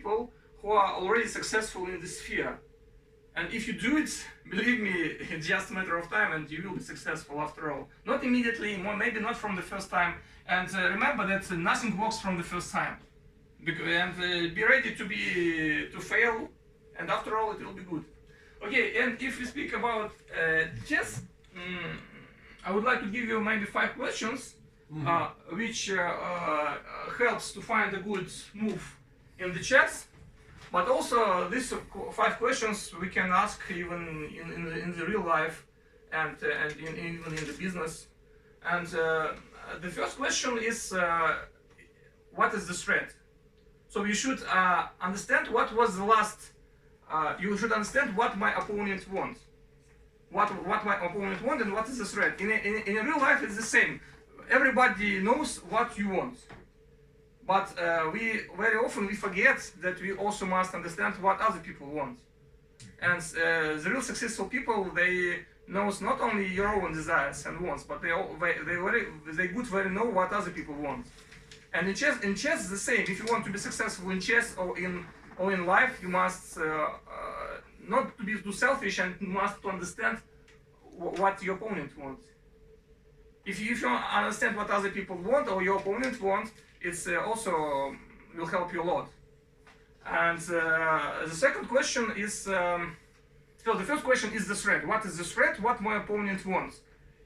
people who are already successful in this sphere. And if you do it, believe me, it's just a matter of time and you will be successful after all. Not immediately, maybe not from the first time. And remember that nothing works from the first time. And be ready to fail, and after all it will be good. Okay, and if we speak about chess, I would like to give you maybe 5 questions which helps to find a good move in the chess. But also these 5 questions we can ask even in the real life and even in the business. And the first question is what is the threat? So you should understand what was the last. You should understand what my opponent wants. What my opponent wants and what is the threat. In real life it's the same. Everybody knows what you want. But we very often we forget that we also must understand what other people want. And the real successful people, they knows not only your own desires and wants, but they very know what other people want. And in chess it's the same. If you want to be successful in chess or in life, you must not to be too selfish and must to understand what your opponent wants. If you understand what other people want or your opponent wants, it's also will help you a lot. And the second question is, so the first question is the threat. What is the threat? What my opponent wants?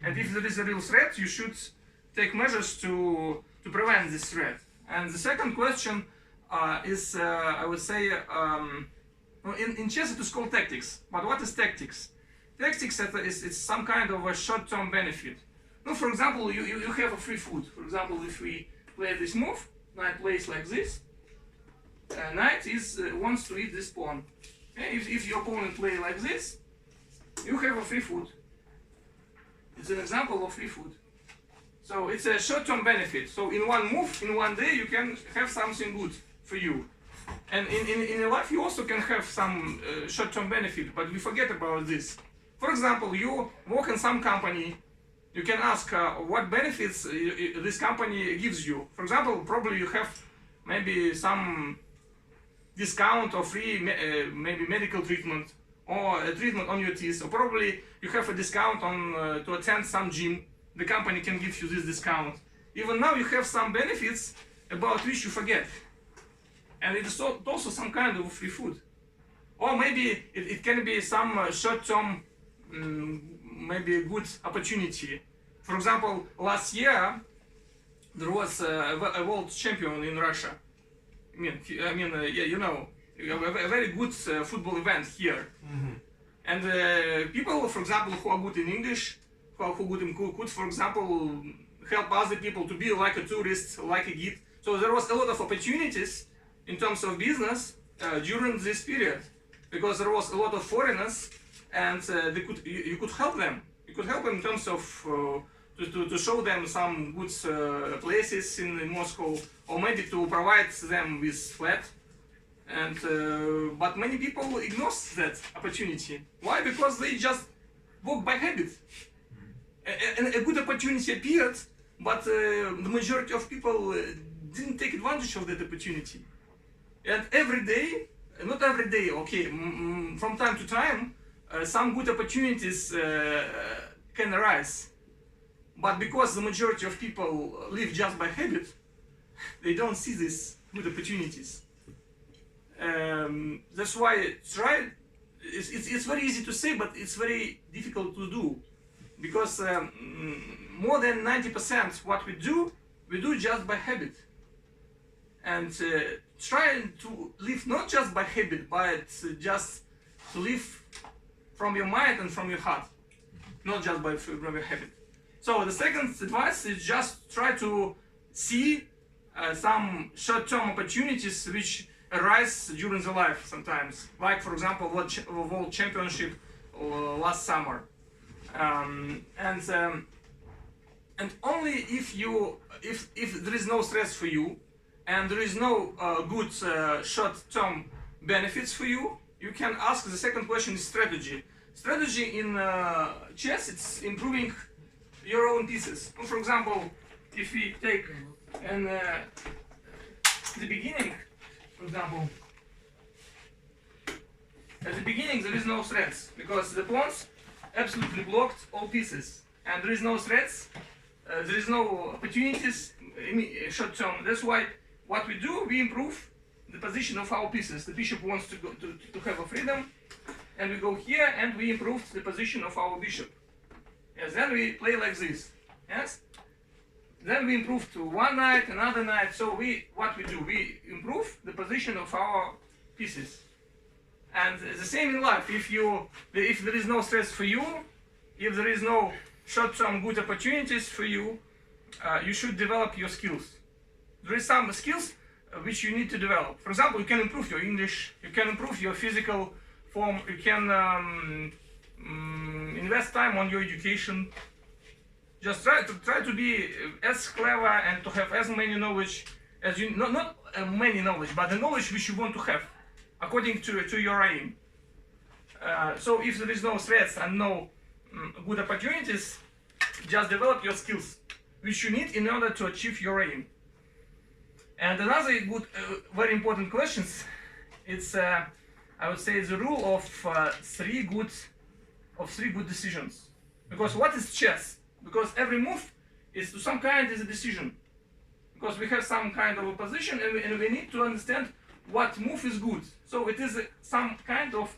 And if there is a real threat, you should take measures to prevent this threat. And the second question is, I would say, in chess it is called tactics. But what is tactics? Tactics is some kind of a short-term benefit. Now, for example, you have a free food. For example, if we play this move, knight plays like this. Knight wants to eat this pawn. Okay? If your opponent play like this, you have a free food. It's an example of free food. So it's a short-term benefit. So in one move, in one day, you can have something good for you. And in your life, you also can have some short-term benefit, but we forget about this. For example, you work in some company. You can ask what benefits this company gives you. For example, probably you have maybe some discount or free maybe medical treatment or a treatment on your teeth, or probably you have a discount on to attend some gym. The company can give you this discount. Even now you have some benefits about which you forget. And it is also some kind of free food. Or maybe it can be some short-term maybe a good opportunity. For example, last year there was a world champion in Russia. You know, a very good football event here. Mm-hmm. And people, for example, who are good in English, who are good in could, for example, help other people to be like a tourist, like a guide. So there was a lot of opportunities in terms of business during this period, because there was a lot of foreigners. And you could help them. You could help them in terms of to show them some good places in Moscow, or maybe to provide them with flat. And but many people ignore that opportunity. Why? Because they just work by habit. And a good opportunity appeared, but the majority of people didn't take advantage of that opportunity. And every day, not every day, okay, from time to time. Some good opportunities can arise, but because the majority of people live just by habit, they don't see these good opportunities. That's why it's very easy to say, but it's very difficult to do, because more than 90% what we do just by habit. And try to live not just by habit, but just to live from your mind and from your heart, not just from your habit. So the second advice is just try to see some short-term opportunities which arise during the life sometimes. Like, for example, World Championship last summer. And only if there is no stress for you and there is no good short-term benefits for you, you can ask. The second question is strategy. Strategy in chess, it's improving your own pieces. For example, if we take the beginning, for example, at the beginning there is no threats because the pawns absolutely blocked all pieces, and there is no threats, there is no opportunities short term. That's why what we do, we improve the position of our pieces. The bishop wants to go to have a freedom, and we go here and we improve the position of our bishop. Yes, then we play like this. Yes. Then we improve to one knight, another knight. So what we do, we improve the position of our pieces. And the same in life. If there is no stress for you, if there is no short-term good opportunities for you, you should develop your skills. There is some skills which you need to develop. For example, you can improve your English, you can improve your physical form, you can invest time on your education. Just try to be as clever and to have as many knowledge as you not many knowledge, but the knowledge which you want to have according to your aim. So if there is no threats and no good opportunities, just develop your skills which you need in order to achieve your aim. And another good, very important questions. It's I would say the rule of three good decisions. Because what is chess? Because every move is to some kind is a decision. Because we have some kind of a position and we need to understand what move is good. So it is some kind of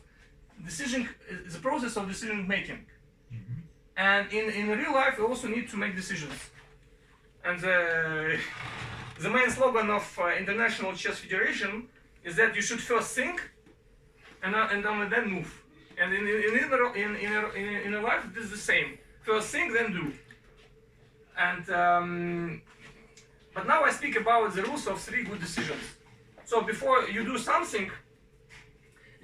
decision, the process of decision making. Mm-hmm. And in real life we also need to make decisions. And the main slogan of International Chess Federation is that you should first think and only then move. And in a life it is the same. First think, then do. And but now I speak about the rules of three good decisions. So before you do something,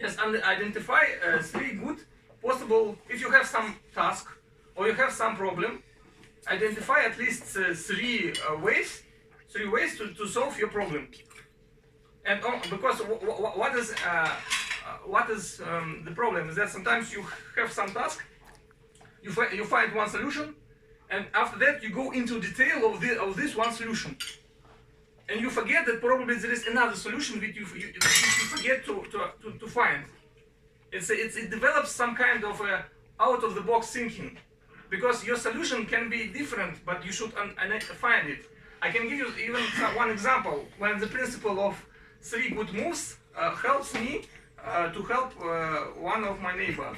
just identify three good possible. If you have some task or you have some problem, identify at least three ways to solve your problem. And because what is the problem is that sometimes you have some task, you find one solution, and after that you go into detail of this one solution, and you forget that probably there is another solution which you forget to find. It develops some kind of out of the box thinking, because your solution can be different, but you should find it. I can give you even one example when the principle of three good moves helps me to help one of my neighbor.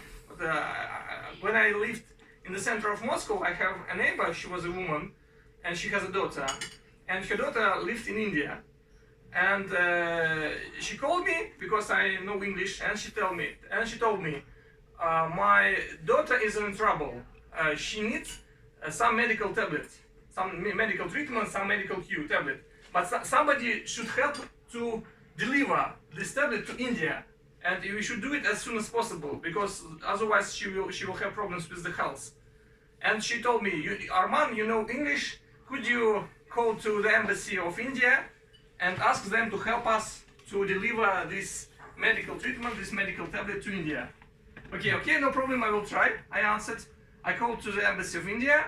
When I lived in the center of Moscow, I have a neighbor. She was a woman, and she has a daughter, and her daughter lived in India. And she called me because I know English, and she told me, my daughter is in trouble. She needs some medical tablets, some medical treatment, some medical cure tablet. But somebody should help to deliver this tablet to India. And we should do it as soon as possible, because otherwise she will have problems with the health. And she told me, Arman, you know English, could you call to the embassy of India and ask them to help us to deliver this medical treatment, this medical tablet to India? Okay, no problem, I will try, I answered. I called to the embassy of India.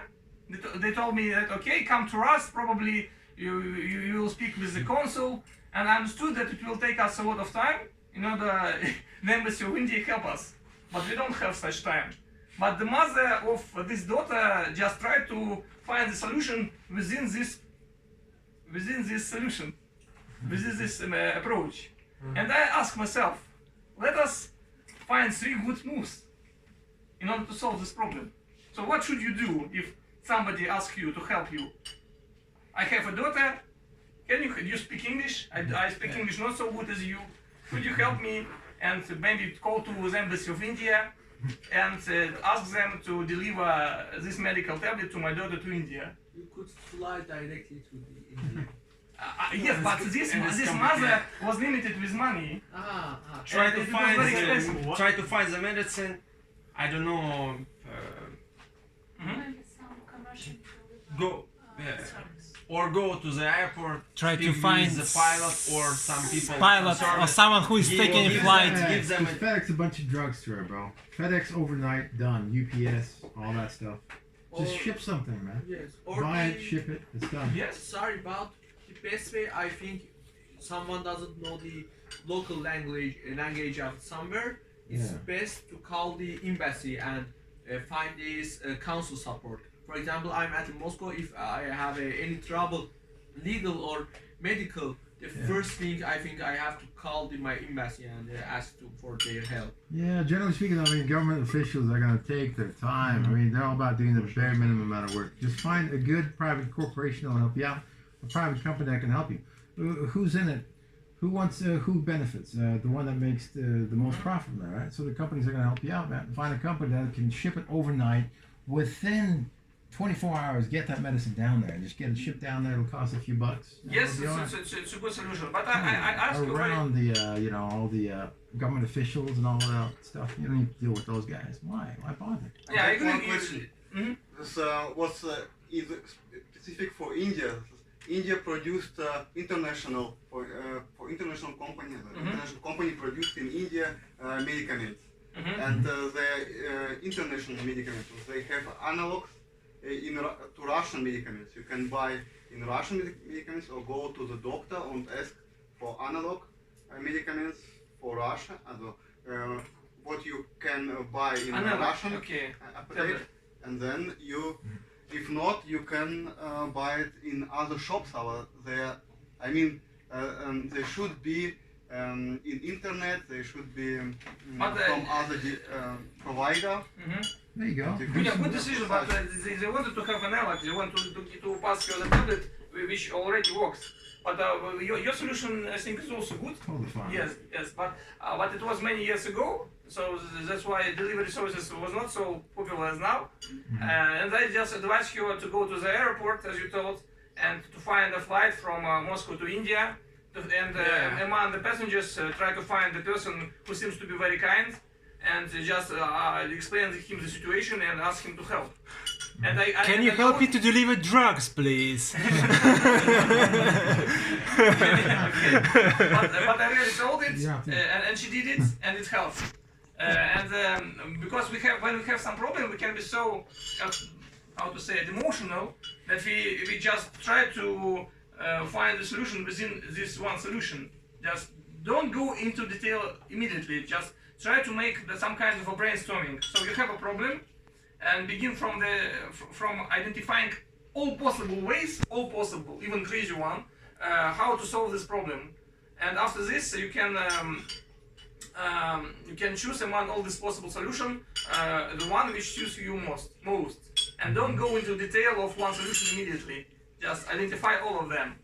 They told me that, okay, come to us, probably you will speak with the consul. And I understood that it will take us a lot of time in order the embassy of India help us, but we don't have such time. But the mother of this daughter just tried to find the solution within this solution, within this approach. And I asked myself, let us find three good moves in order to solve this problem. So what should you do if somebody asks you to help you? I have a daughter. Do you speak English? I speak English not so good as you. Could you help me and maybe call to the embassy of India and ask them to deliver this medical tablet to my daughter to India? You could fly directly to the India. Yes, but this mother was limited with money. Try to find the medicine. I don't know. Some commercial Go. Or go to the airport. Try to speak find with the pilot or some people. Pilot or someone who is taking a flight. Give them Just FedEx a bunch of drugs to her, bro. FedEx overnight, done. UPS, all that stuff. Just ship something, man. Yes. Or Buy it, ship it, it's done. Yes. Sorry, but the best way, I think, someone doesn't know the local language of somewhere, it's Yeah. best to call the embassy and find this council support. For example, I'm at Moscow. If I have any trouble, legal or medical, the Yeah. first thing I think I have to call my embassy and ask for their help. Yeah, generally speaking, I mean, government officials are going to take their time. I mean, they're all about doing the bare minimum amount of work. Just find a good private corporation that will help you out, a private company that can help you. Who's in it? Who wants? Who benefits? The one that makes the most profit from that, right? So the companies are going to help you out, man. Find a company that can ship it overnight within 24 hours. Get that medicine down there and just get it shipped down there. It'll cost a few bucks. and Yes, it'll be all right. it's a good solution. But I ask you, around the all the government officials and all that stuff. You don't need to deal with those guys. Why bother? yeah, I agree. One question. This was is specific for India. India produced international for international company. International company produced in India medicaments, and the international medicaments they have analogs to Russian medicaments. You can buy in Russian medicaments or go to the doctor and ask for analog medicaments for Russia. What you can buy in Russian Okay. apotheke, and then you, if not, you can buy it in other shops. I mean, they should be in internet. They should be from other provider. There you go. Yeah, good decision, but they wanted to have an analog. They want to pass you the tablet which already works. But your solution, I think, is also good. Totally fine. Yes, but it was many years ago, so that's why delivery services was not so popular as now. And I just advise you to go to the airport, as you told, and to find a flight from Moscow to India. And among the passengers, try to find the person who seems to be very kind, and just explain him the situation and ask him to help. And Can you help me to deliver drugs, please? But I really told it, Yeah. and she did it, and it helped. Because when we have some problem, we can be so, how to say it, emotional, that we just try to find the solution within this one solution. Just don't go into detail immediately. Just try to make some kind of a brainstorming. So you have a problem, and begin from identifying all possible ways, even crazy one, how to solve this problem. And after this, you can choose among all these possible solution the one which suits you most. And don't go into detail of one solution immediately. Just identify all of them.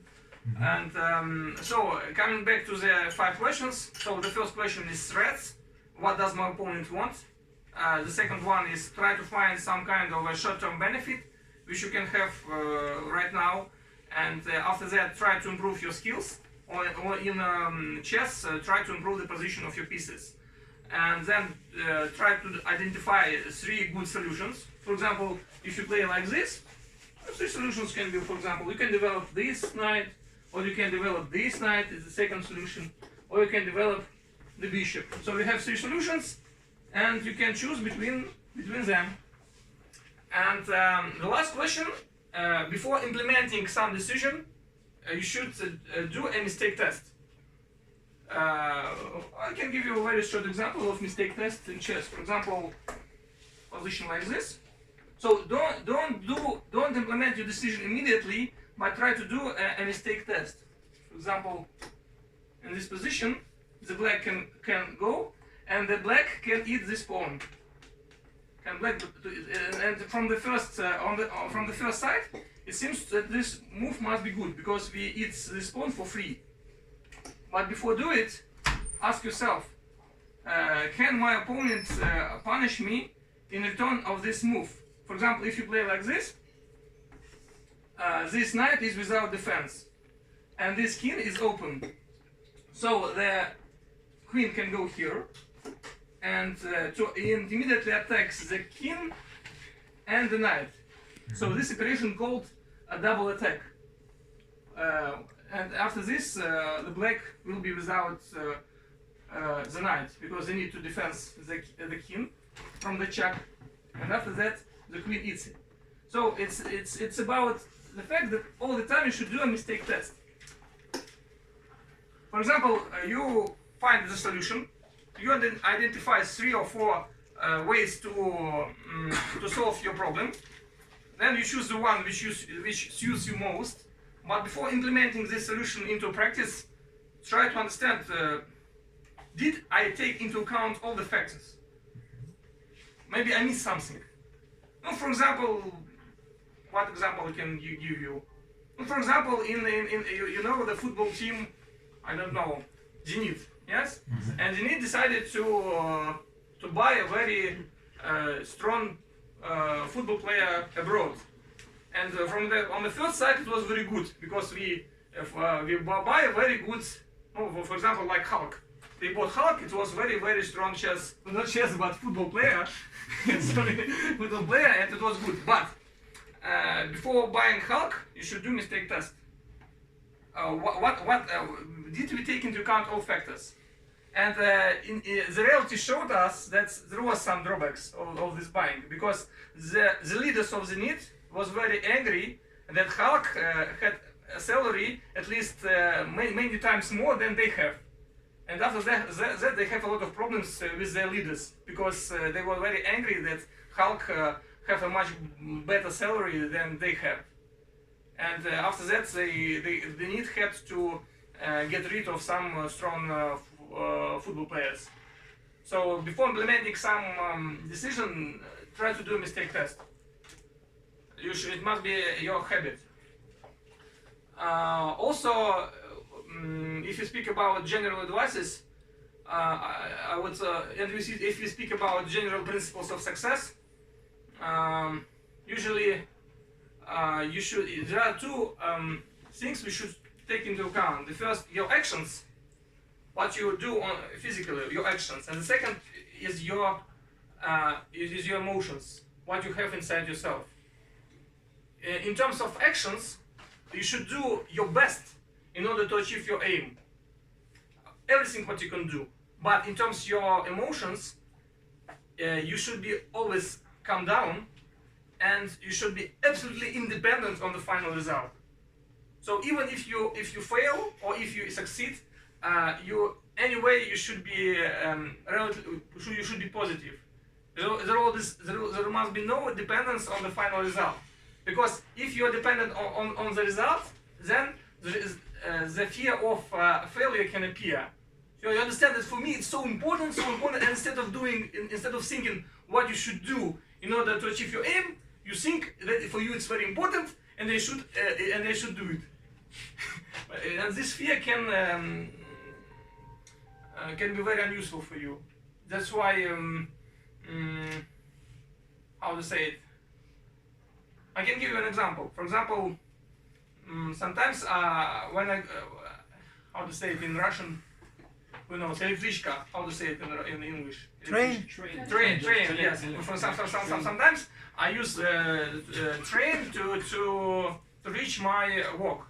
And so coming back to the 5 questions. So the first question is threats. What does my opponent want? The second one is try to find some kind of a short-term benefit which you can have right now, and after that try to improve your skills. Or in chess, try to improve the position of your pieces, and then try to identify 3 good solutions. For example, if you play like this, 3 solutions can be, for example, you can develop this knight, or you can develop this knight is the second solution, or you can develop the bishop. So we have 3 solutions, and you can choose between them. And the last question, before implementing some decision, you should do a mistake test. I can give you a very short example of mistake test in chess. For example, position like this. So don't implement your decision immediately, but try to do a mistake test. For example, in this position, the black can go, and the black can eat this pawn. And from the first side, it seems that this move must be good because we eat this pawn for free. But before do it, ask yourself, can my opponent punish me in return of this move? For example, if you play like this, this knight is without defense, and this king is open. So the queen can go here, and immediately attacks the king and the knight. So this operation called a double attack. And after this, the black will be without the knight because they need to defend the king from the check, and after that, the queen eats it. So it's about the fact that all the time you should do a mistake test. For example, you find the solution, you identify 3 or 4 ways to solve your problem. Then you choose the one which suits you most. But before implementing this solution into practice, try to understand, did I take into account all the factors? Maybe I missed something. No, for example, what example can you give you? No, for example, in you know the football team, I don't know, Zenit, yes? And Zenit decided to buy a very strong football player abroad. And on the first side it was very good because we buy a very good, for example, like Hulk. They bought Hulk. It was very strong chess, not chess, but football player. Sorry, football player, and it was good. But before buying Hulk, you should do mistake test. What did we take into account all factors? And the reality showed us that there was some drawbacks of this buying because the leaders of Zenit was very angry that Hulk had a salary at least many times more than they have. And after that they have a lot of problems with their leaders because they were very angry that Hulk have a much better salary than they have. And after that the need had to get rid of some strong football players. So before implementing some decision, try to do a mistake test. It must be your habit. Also, if you speak about general advices, I would, and if you speak about general principles of success, usually there are 2 things we should take into account. The first, your actions, what you do physically, your actions, and the second is your emotions, what you have inside yourself. In terms of actions, you should do your best in order to achieve your aim. Everything what you can do. But in terms of your emotions, you should be always calm down, and you should be absolutely independent on the final result. So even if you fail or if you succeed, you should be you should be positive. There must be no dependence on the final result. Because if you are dependent on the result, then the fear of failure can appear. So you understand that for me it's so important, and instead of thinking what you should do in order to achieve your aim, you think that for you it's very important, and they should do it. And this fear can be very unuseful for you. That's why how to say it. I can give you an example. For example, sometimes when how to say it in Russian, you know, elektrichka, how to say it in English? Train. Train, yes. Sometimes I use train to reach my work,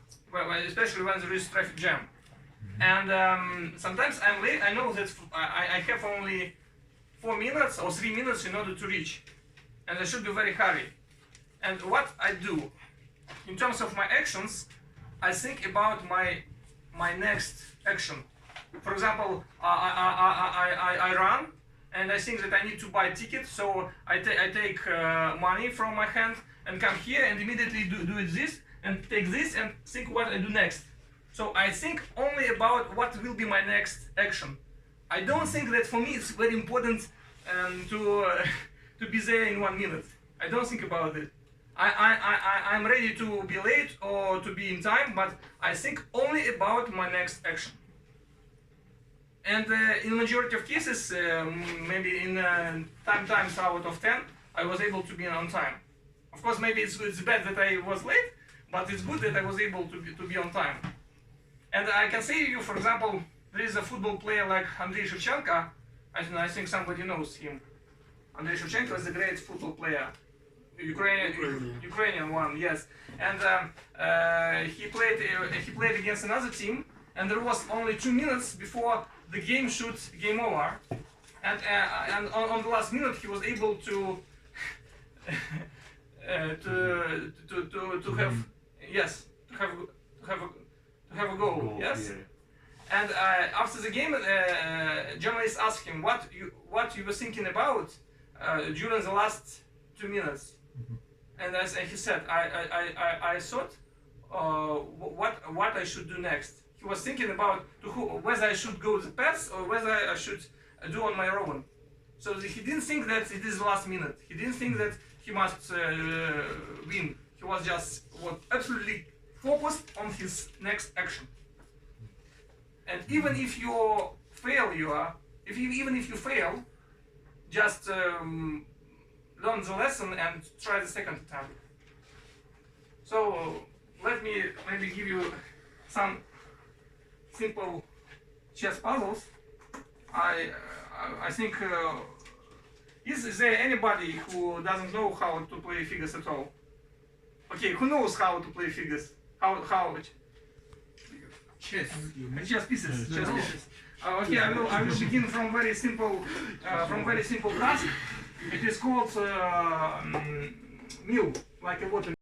especially when there is traffic jam. And sometimes I'm late. I know that I have only 4 minutes or 3 minutes in order to reach, and I should be very hurry. And what I do, in terms of my actions, I think about my next action. For example, I run, and I think that I need to buy a ticket, so I take money from my hand and come here and immediately do this and take this and think what I do next. So I think only about what will be my next action. I don't think that for me it's very important to be there in 1 minute. I don't think about it. I'm ready to be late or to be in time, but I think only about my next action. And in majority of cases, maybe in times out of 10, I was able to be on time. Of course, maybe it's bad that I was late, but it's good that I was able to be on time. And I can say to you, for example, there is a football player like Andrei Shevchenko. I think somebody knows him. Andrei Shevchenko is a great football player. Ukrainian one, yes. And he played against another team, and there was only 2 minutes before the game over. And on the last minute, he was able to have a goal. Yes. And after the game, journalists asked him what you were thinking about during the last 2 minutes. And as he said, I thought what I should do next. He was thinking about whether I should go the pass or whether I should do on my own. So he didn't think that it is the last minute. He didn't think that he must win. He was just absolutely focused on his next action. And even if you fail, even if you fail, just learn the lesson and try the second attempt. So let me maybe give you some simple chess puzzles. I think is there anybody who doesn't know how to play figures at all? Okay, who knows how to play figures? How Chess. chess pieces. Chess pieces. Okay, I will begin from very simple task. It is called mill, like a water.